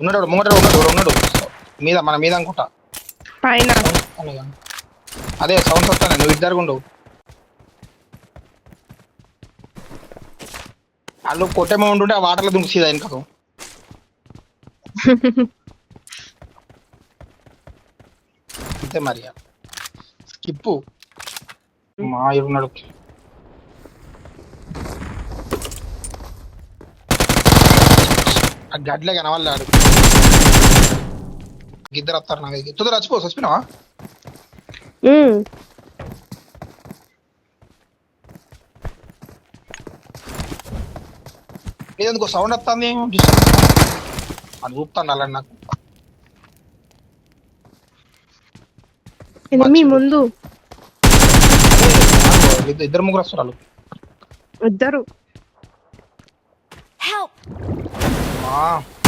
ఉన్నాడు ముంగట ఉన్నాడు మీద మన మీద అనుకుంటా పైన అదే సౌండ్స్ వస్తాను నువ్వు ఇటు జరుగుండు వాళ్ళు కొట్టేమో ఉంటుంటే ఆ వాటర్లో దుంకుసీదా వెనకకు అంతే మరి స్కిప్పు మా ఉన్నాడు ఆ గడ్లే కనవాళ్ళు ఇద్దరు వస్తారు నాకు ఇద్దరు చచ్చిపో చచ్చిపోయినావా లేదందుకో సౌండ్ వస్తుంది అని చూస్తాను అలా నాకు మీ ముందు ఇద్దరు ముగ్గురు వస్తారు వాళ్ళు ఇద్దరు Help!